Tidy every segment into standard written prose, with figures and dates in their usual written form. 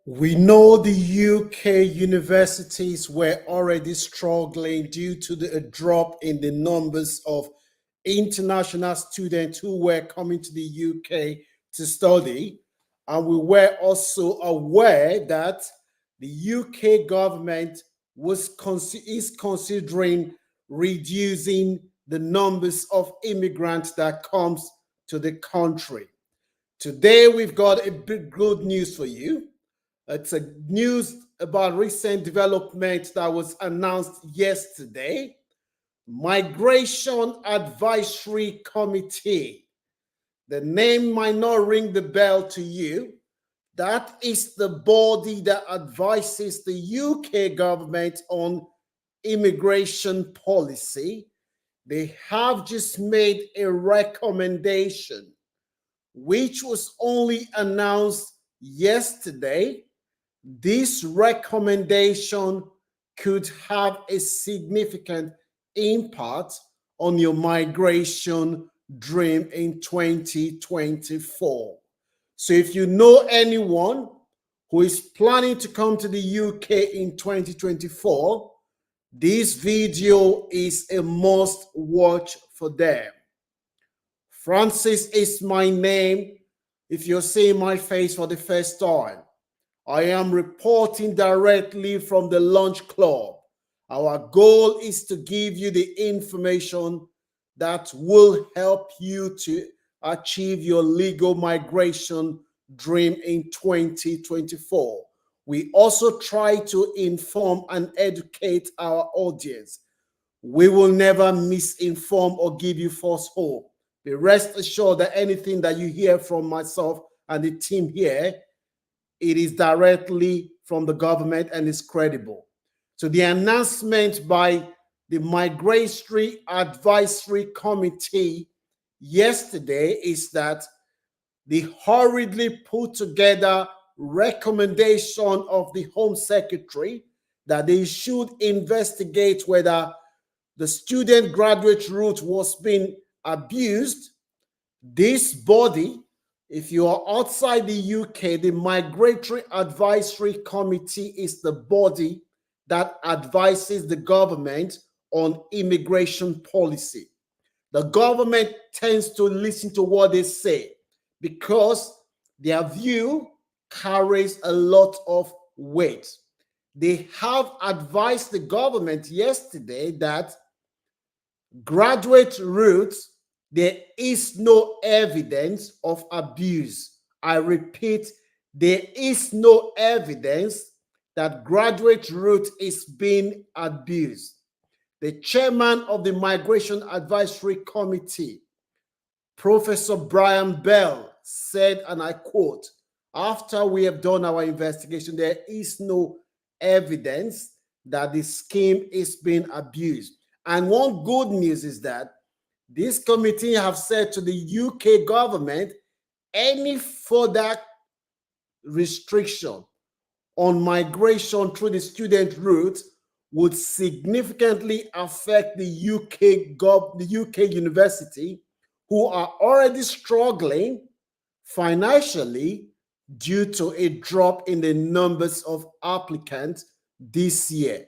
We know the UK universities were already struggling due to the drop in the numbers of international students who were coming to the UK to study. And we were also aware that the UK government is considering reducing the numbers of immigrants that comes to the country. Today, we've got a big good news for you. It's a news about recent development that was announced yesterday. Migration Advisory Committee. The name might not ring the bell to you. That is the body that advises the UK government on immigration policy. They have just made a recommendation, which was only announced yesterday. This recommendation could have a significant impact on your migration dream in 2024. So if you know anyone who is planning to come to the UK in 2024, this video is a must watch for them. Francis is my name. If you're seeing my face for the first time, I am reporting directly from the Lunch Club. Our goal is to give you the information that will help you to achieve your legal migration dream in 2024. We also try to inform and educate our audience. We will never misinform or give you false hope. Be rest assured that anything that you hear from myself and the team here, it is directly from the government and is credible. So the announcement by the Migratory Advisory Committee yesterday is that the hurriedly put together recommendation of the Home Secretary that they should investigate whether the student graduate route was being abused. This body, if you are outside the UK, the Migratory Advisory Committee is the body that advises the government on immigration policy. The government tends to listen to what they say because their view carries a lot of weight. They have advised the government yesterday that graduate routes, there is no evidence of abuse. I repeat, there is no evidence that graduate route is being abused. The chairman of the Migration Advisory Committee, Professor Brian Bell, said, and I quote, "After we have done our investigation, there is no evidence that the scheme is being abused." And one good news is that this committee have said to the UK government, any further restriction on migration through the student route would significantly affect the UK university, who are already struggling financially due to a drop in the numbers of applicants this year.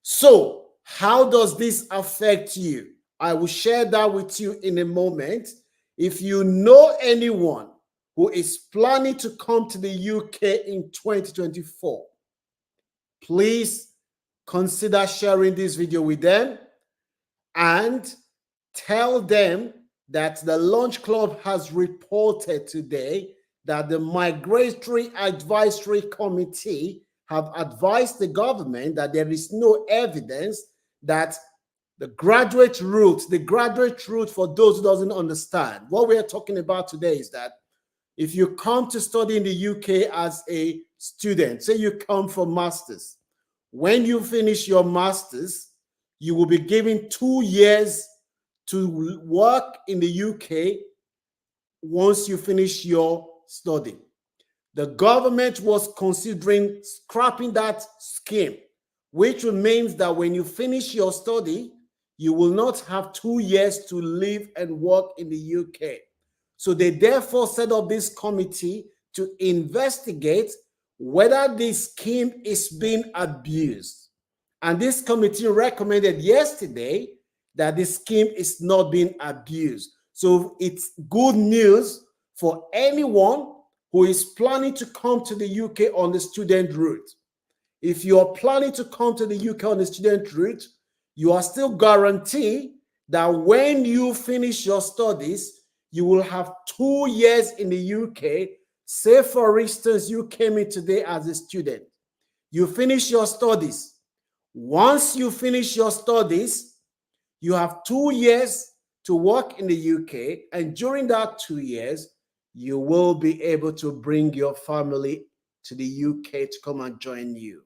So, how does this affect you? I will share that with you in a moment. If you know anyone who is planning to come to the UK in 2024, please consider sharing this video with them and tell them that the Lunch Club has reported today that the Migratory Advisory Committee have advised the government that there is no evidence that the graduate route for those who doesn't understand, what we are talking about today is that if you come to study in the UK as a student, say you come for masters, when you finish your masters, you will be given 2 years to work in the UK once you finish your study. The government was considering scrapping that scheme, which means that when you finish your study, you will not have 2 years to live and work in the UK. So they therefore set up this committee to investigate whether the scheme is being abused. And this committee recommended yesterday that the scheme is not being abused. So it's good news for anyone who is planning to come to the UK on the student route. If you are planning to come to the UK on the student route, you are still guaranteed that when you finish your studies, you will have 2 years in the UK. Say, for instance, you came in today as a student. You finish your studies. Once you finish your studies, you have 2 years to work in the UK. And during that 2 years, you will be able to bring your family to the UK to come and join you.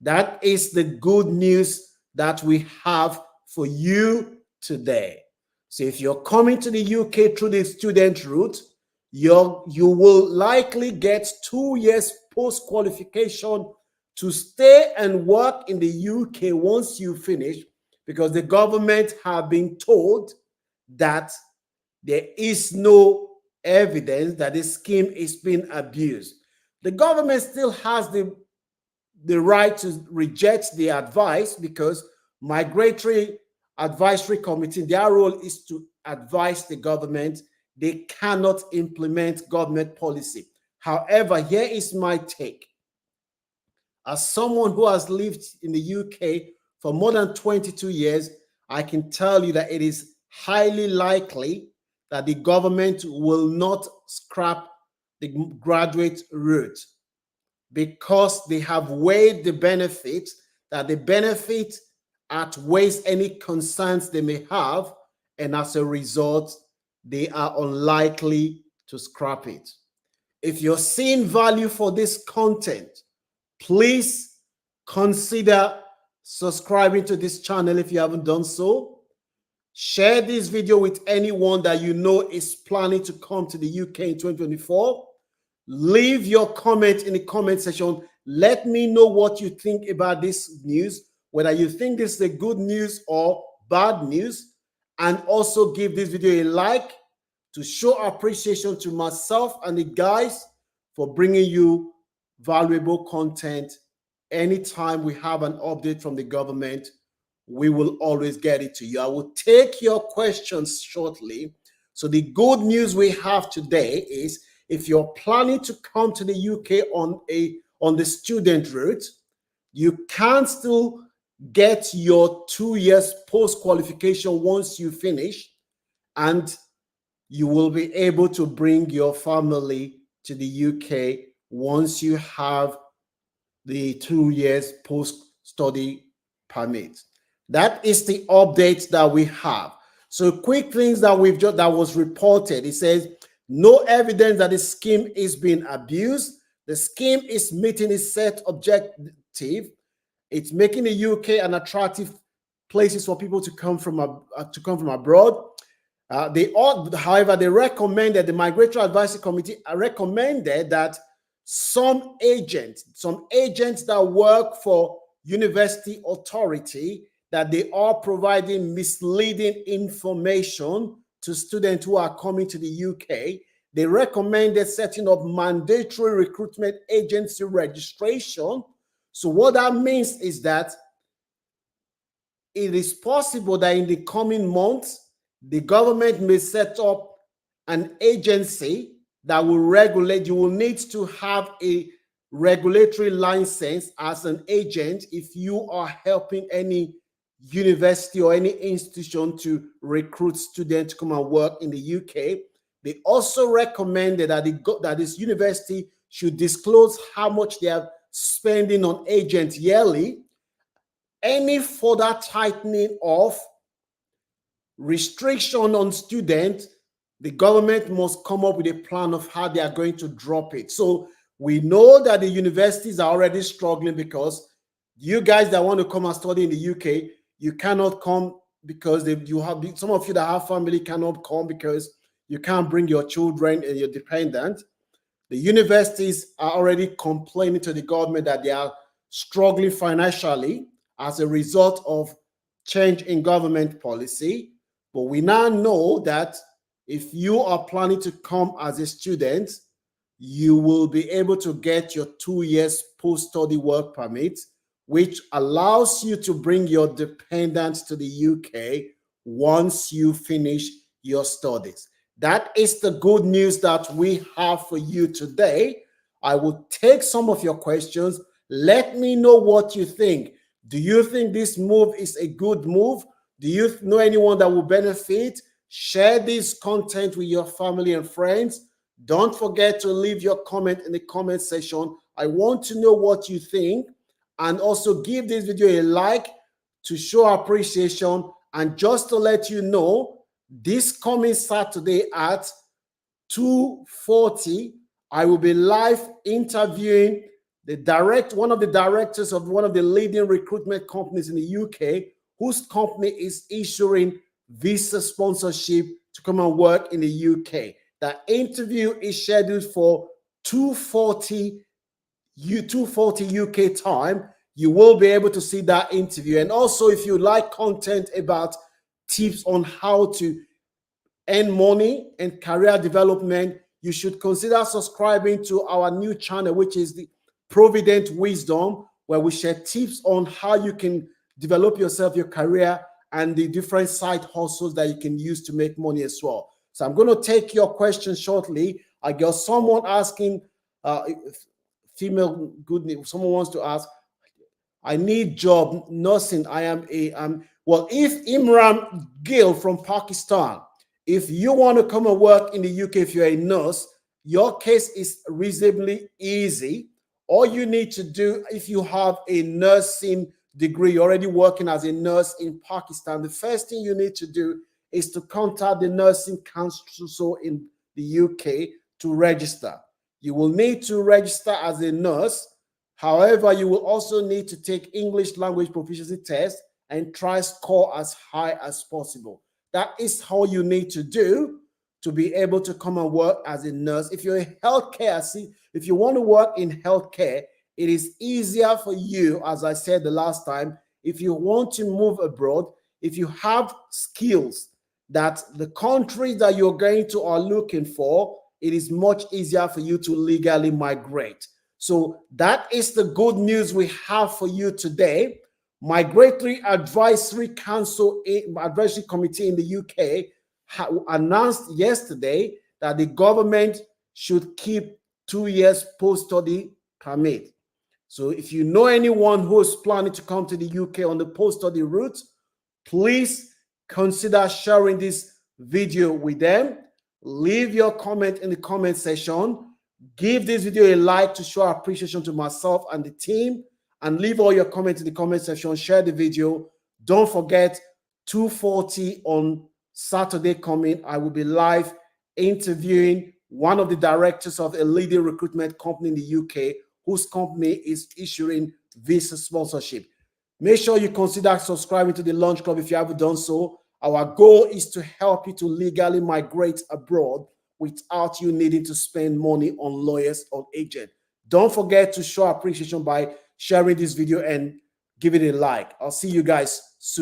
That is the good news that we have for you today. So if you're coming to the UK through the student route, you will likely get 2 years post-qualification to stay and work in the UK once you finish, because the government have been told that there is no evidence that the scheme is being abused. The government still has the right to reject the advice, because Migratory Advisory Committee, their role is to advise the government. They cannot implement government policy. However, here is my take. As someone who has lived in the UK for more than 22 years, I can tell you that it is highly likely that the government will not scrap the graduate route, because they have weighed the benefit, that the benefit outweighs any concerns they may have, and as a result, they are unlikely to scrap it. If you're seeing value for this content, please consider subscribing to this channel if you haven't done so. Share this video with anyone that you know is planning to come to the UK in 2024. Leave your comment in the comment section. Let me know what you think about this news, whether you think this is a good news or bad news, and also give this video a like to show appreciation to myself and the guys for bringing you valuable content. Anytime we have an update from the government, we will always get it to you. I will take your questions shortly. So the good news we have today is, if you're planning to come to the UK on the student route, you can still get your 2 years post-qualification once you finish, and you will be able to bring your family to the UK once you have the 2 years post-study permit. That is the update that we have. So quick things that that was reported. It says, no evidence that the scheme is being abused. The scheme is meeting its set objective. It's making the UK an attractive places for people to come from abroad. However, they recommended, the Migratory Advisory Committee recommended that some agents that work for university authority, that they are providing misleading information to students who are coming to the UK. They recommended setting up mandatory recruitment agency registration. So what that means is that it is possible that in the coming months, the government may set up an agency that will regulate. You will need to have a regulatory license as an agent if you are helping any university or any institution to recruit students to come and work in the UK. They also recommended that this university should disclose how much they are spending on agents yearly. Any further tightening of restriction on students, the government must come up with a plan of how they are going to drop it. So we know that the universities are already struggling, because you guys that want to come and study in the UK, you cannot come because some of you that have family cannot come because you can't bring your children and your dependent. The universities are already complaining to the government that they are struggling financially as a result of change in government policy. But we now know that if you are planning to come as a student, you will be able to get your 2 years post-study work permit, which allows you to bring your dependents to the UK once you finish your studies. That is the good news that we have for you today. I will take some of your questions. Let me know what you think. Do you think this move is a good move? Do you know anyone that will benefit? Share this content with your family and friends. Don't forget to leave your comment in the comment section. I want to know what you think. And also give this video a like to show appreciation. And just to let you know, this coming Saturday at 2:40, I will be live interviewing one of the directors of one of the leading recruitment companies in the UK, whose company is issuing visa sponsorship to come and work in the UK. That interview is scheduled for 2:40 UK time. You will be able to see that interview. And also, if you like content about tips on how to earn money and career development, you should consider subscribing to our new channel, which is the Provident Wisdom, where we share tips on how you can develop yourself, your career, and the different side hustles that you can use to make money as well. So I'm going to take your questions shortly. I got someone asking, female good news. Someone wants to ask, I need job nursing. Well, if Imran Gill from Pakistan, if you want to come and work in the UK, if you're a nurse, your case is reasonably easy. All you need to do, if you have a nursing degree, you're already working as a nurse in Pakistan, the first thing you need to do is to contact the nursing council in the UK to register. You will need to register as a nurse. However, you will also need to take English language proficiency test and try score as high as possible. That is how you need to do to be able to come and work as a nurse. If you're a healthcare, if you want to work in healthcare, it is easier for you, as I said the last time. If you want to move abroad, if you have skills that the countries that you're going to are looking for, it is much easier for you to legally migrate. So that is the good news we have for you today. Migratory Advisory Council, Advisory Committee in the UK announced yesterday that the government should keep 2 years post-study permit. So if you know anyone who is planning to come to the UK on the post-study route, please consider sharing this video with them. Leave your comment in the comment section. Give this video a like to show appreciation to myself and the team, and leave all your comments in the comment section. Share the video. Don't forget, 2:40 on Saturday coming, I will be live interviewing one of the directors of a leading recruitment company in the UK, whose company is issuing visa sponsorship. Make sure you consider subscribing to the Lunch Club if you haven't done so. Our goal is to help you to legally migrate abroad without you needing to spend money on lawyers or agents. Don't forget to show appreciation by sharing this video and give it a like. I'll see you guys